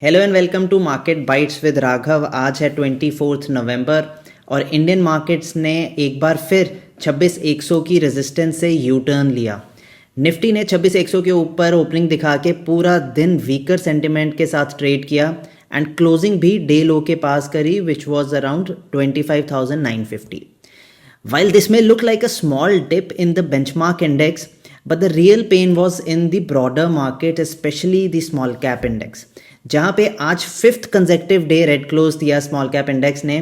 Hello and welcome to market bites with Raghav. आज है 24 नवंबर और इंडियन मार्केट्स ने एक बार फिर 26,100 की रेजिस्टेंस से यू टर्न लिया। निफ्टी ने 26,100 के ऊपर ओपनिंग दिखा के पूरा दिन वीकर सेंटिमेंट के साथ ट्रेड किया एंड क्लोजिंग भी डे लो के पास करी which was around 25,950। While this may look like a small dip in the benchmark index, but the real pain was in the broader market, especially the small cap index, जहाँ पे आज 5th consecutive day red close दिया small cap index ने,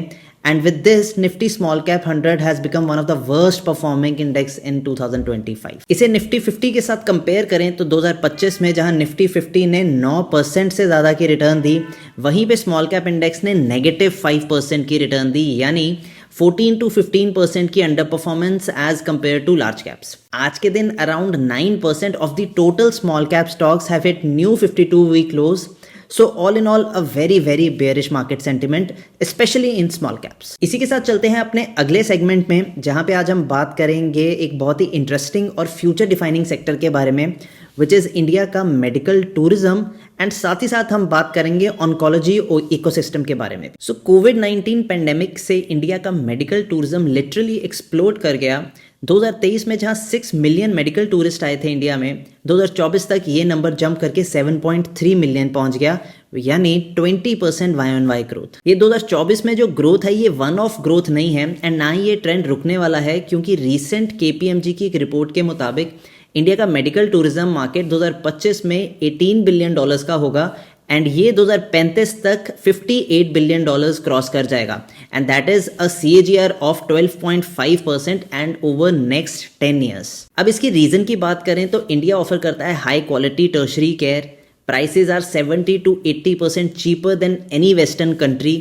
and with this Nifty small cap 100 has become one of the worst performing index in 2025। इसे Nifty 50 के साथ compare करें तो 2025 में जहाँ Nifty 50 ने 9% से ज़्यादा की रिटर्न दी, वहीं पे स्मॉल कैप इंडेक्स ने -5% की रिटर्न दी, यानी 14 to 15% की under performance as compare to large caps. आज के दिन around 9% of the total small cap stocks have hit new 52 week lows. So all in all a very bearish market sentiment specially in small caps. इसी के साथ चलते हैं अपने अगले सेगमेंट में, जहां पे आज हम बात करेंगे एक बहुत ही इंटरेस्टिंग और फ्यूचर डिफाइनिंग सेक्टर के बारे में, विच इज़ इंडिया का मेडिकल टूरिज्म, एंड साथ ही साथ हम बात करेंगे ऑन्कोलॉजी और इकोसिस्टम के बारे में। सो कोविड-19 पेंडेमिक से इंडिया का मेडिकल टूरिज्म लिटरली एक्सप्लोड कर गया। 2023 में जहां 6 मिलियन मेडिकल टूरिस्ट आए थे इंडिया में, 2024 तक ये नंबर जंप करके 7.3 मिलियन पहुंच गया, यानी 20% YoY ग्रोथ। ये 2024 में जो ग्रोथ है ये वन ऑफ ग्रोथ नहीं है एंड ना ही ये ट्रेंड रुकने वाला है, क्योंकि रिसेंट KPMG की एक रिपोर्ट के मुताबिक इंडिया का मेडिकल टूरिज्म मार्केट 2025 में $18 बिलियन का होगा एंड ये 2035 तक $58 बिलियन क्रॉस कर जाएगा, and that is a CAGR of 12.5% and over next 10 years. अब इसकी रीजन की बात करें तो इंडिया ऑफर करता है high quality tertiary care, prices are 70 to 80% cheaper than any western country.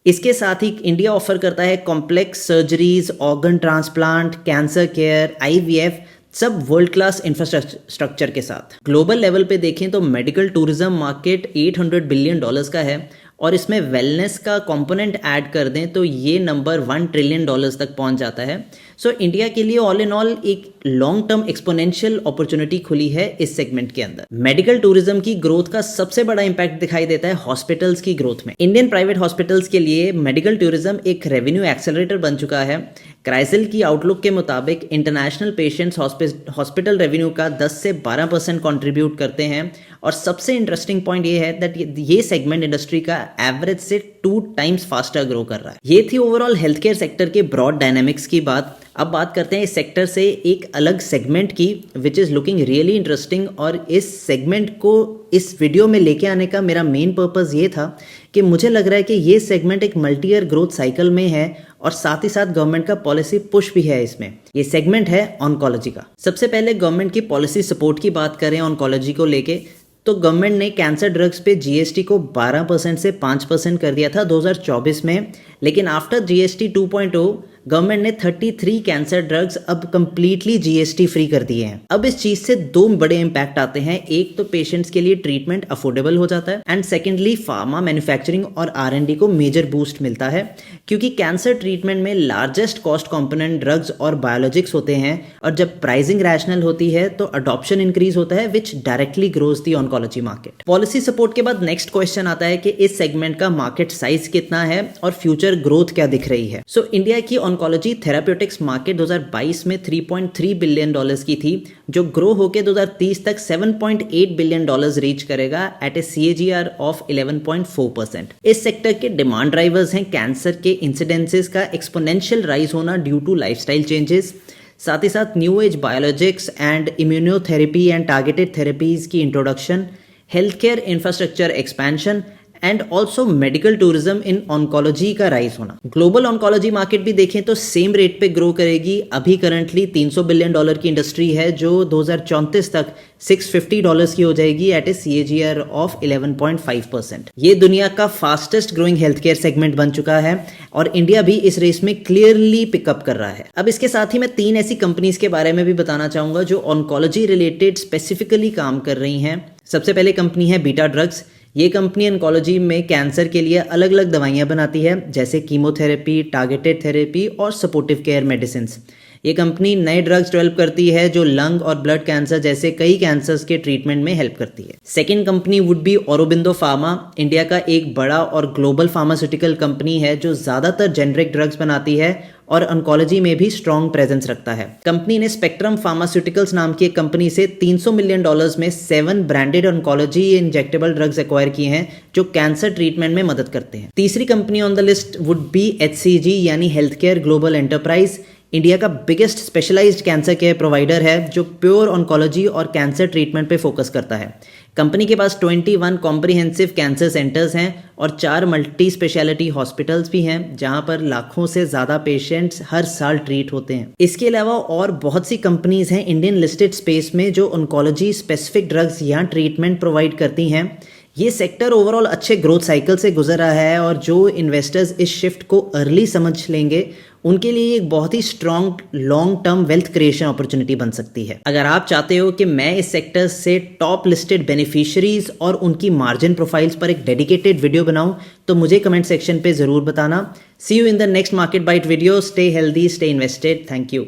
इसके साथ ही इंडिया ऑफर करता है complex surgeries, organ transplant, cancer care, IVF, सब वर्ल्ड क्लास इंफ्रास्ट्रक्चर के साथ। ग्लोबल लेवल पे देखें तो मेडिकल टूरिज्म मार्केट $800 बिलियन का है और इसमें वेलनेस का कंपोनेंट ऐड कर दें तो ये नंबर $1 ट्रिलियन तक पहुंच जाता है। सो इंडिया के लिए ऑल इन ऑल एक लॉन्ग टर्म एक्सपोनेंशियल अपॉर्चुनिटी खुली है इस सेगमेंट के अंदर। मेडिकल टूरिज्म की ग्रोथ का सबसे बड़ा इंपैक्ट दिखाई देता है हॉस्पिटल्स की ग्रोथ में। इंडियन प्राइवेट हॉस्पिटल्स के लिए मेडिकल टूरिज्म एक रेवेन्यू एक्सेलरेटर बन चुका है। क्राइसिल की आउटलुक के मुताबिक इंटरनेशनल पेशेंट्स हॉस्पिटल रेवेन्यू का 10 से 12% कंट्रीब्यूट करते हैं, और सबसे इंटरेस्टिंग पॉइंट ये है दैट ये सेगमेंट इंडस्ट्री का एवरेज से 2 टाइम्स फास्टर ग्रो कर रहा है। ये थी ओवरऑल हेल्थ केयर सेक्टर के ब्रॉड डायनामिक्स की बात। अब बात करते हैं इस सेक्टर से एक अलग सेगमेंट की, which is looking really interesting, और इस सेगमेंट को इस वीडियो में लेके आने का मेरा मेन पर्पज़ ये था कि मुझे लग रहा है कि ये सेगमेंट एक मल्टी ईयर ग्रोथ साइकिल में है और साथ ही साथ गवर्नमेंट का पॉलिसी पुश भी है इसमें। ये सेगमेंट है ऑन्कोलॉजी का। सबसे पहले गवर्नमेंट की पॉलिसी सपोर्ट की बात करें ऑन्कोलॉजी को लेके, तो गवर्नमेंट ने कैंसर ड्रग्स पे GST को 12% से 5% कर दिया था 2024 में, लेकिन आफ्टर GST 2.0 गवर्नमेंट ने 33 कैंसर ड्रग्स अब कंप्लीटली GST फ्री कर दिए हैं। अब इस चीज से 2 बड़े इंपैक्ट आते हैं। एक तो पेशेंट्स के लिए ट्रीटमेंट अफोर्डेबल हो जाता है, एंड सेकेंडली फार्मा मैन्युफैक्चरिंग और R&D को मेजर बूस्ट मिलता है, क्योंकि कैंसर ट्रीटमेंट में लार्जेस्ट कॉस्ट कॉम्पोनेंट ड्रग्स और बायोलॉजिक्स होते हैं, और जब प्राइसिंग रैशनल होती है तो अडॉप्शन इंक्रीज होता है, विच डायरेक्टली ग्रोज दी ऑन्कोलॉजी मार्केट। पॉलिसी सपोर्ट के बाद नेक्स्ट क्वेश्चन आता है कि इस सेगमेंट का मार्केट साइज कितना है और फ्यूचर ग्रोथ क्या दिख रही है। सो इंडिया की ऑन्कोलॉजी थेराप्यूटिक्स मार्केट 2022 में $3.3 बिलियन की थी, जो ग्रो होकर 2030 तक $7.8 बिलियन रीच करेगा एट ए CAGR ऑफ 11.4%। इस सेक्टर के डिमांड ड्राइवर्स हैं कैंसर के इंसिडेंसेस का एक्सपोनेंशियल राइज होना ड्यू टू लाइफस्टाइल चेंजेस, साथ ही साथ new age biologics and immunotherapy and targeted therapies की introduction, health care infrastructure expansion, and also medical tourism in oncology का राइज होना। ग्लोबल ऑन्कोलॉजी मार्केट भी देखें तो सेम रेट पे ग्रो करेगी। अभी करंटली $300 बिलियन की इंडस्ट्री है, जो 2034 तक $650 की हो जाएगी एट ए CAGR ऑफ 11.5%। ये दुनिया का fastest growing health care segment बन चुका है और इंडिया भी इस रेस में क्लियरली पिकअप कर रहा है। अब इसके साथ ही मैं 3 ऐसी कंपनीज के बारे में भी बताना चाहूंगा जो ऑन्कोलॉजी रिलेटेड स्पेसिफिकली काम कर रही हैं। सबसे पहले कंपनी है बीटा ड्रग्स। ये कंपनी ऑन्कोलॉजी में कैंसर के लिए अलग अलग दवाइयाँ बनाती है, जैसे कीमोथेरेपी, टारगेटेड थेरेपी और सपोर्टिव केयर मेडिसिन। ये कंपनी नए ड्रग्स डेवलप करती है जो लंग और ब्लड कैंसर जैसे कई कैंसर्स के ट्रीटमेंट में हेल्प करती है। Second company would be Aurobindo pharma. India का एक बड़ा और ग्लोबल फार्मास्यूटिकल कंपनी है जो ज़्यादातर जेनरिक ड्रग्स बनाती है और ऑन्कोलॉजी में भी स्ट्रॉन्ग प्रेजेंस रखता है। कंपनी ने स्पेक्ट्रम फार्मास्यूटिकल्स नाम की एक कंपनी से $300 मिलियन में 7 branded oncology injectable drugs acquire किए हैं जो कैंसर ट्रीटमेंट में मदद करते हैं। तीसरी company on the list would be HCG यानी health care global enterprise. India का biggest specialised cancer care provider है जो प्योर ऑन्कोलॉजी और कैंसर ट्रीटमेंट पे फोकस करता है। कंपनी के पास 21 कॉम्प्रिहेंसिव कैंसर सेंटर्स हैं और 4 मल्टी स्पेशलिटी हॉस्पिटल्स भी हैं जहां पर लाखों से ज़्यादा पेशेंट्स हर साल ट्रीट होते हैं। इसके अलावा और बहुत सी कंपनीज हैं इंडियन लिस्टेड स्पेस में जो ऑन्कोलॉजी स्पेसिफिक ड्रग्स या ट्रीटमेंट प्रोवाइड करती हैं। ये सेक्टर ओवरऑल अच्छे ग्रोथ साइकिल से गुजर रहा है और जो इन्वेस्टर्स इस शिफ्ट को अर्ली समझ लेंगे उनके लिए एक बहुत ही strong long term wealth creation opportunity बन सकती है। अगर आप चाहते हो कि मैं इस सेक्टर से टॉप लिस्टेड बेनिफिशियरीज और उनकी मार्जिन प्रोफाइल्स पर एक डेडिकेटेड वीडियो बनाऊं तो मुझे कमेंट सेक्शन पे ज़रूर बताना। See you in the next market bite video. Stay healthy, stay invested. Thank you.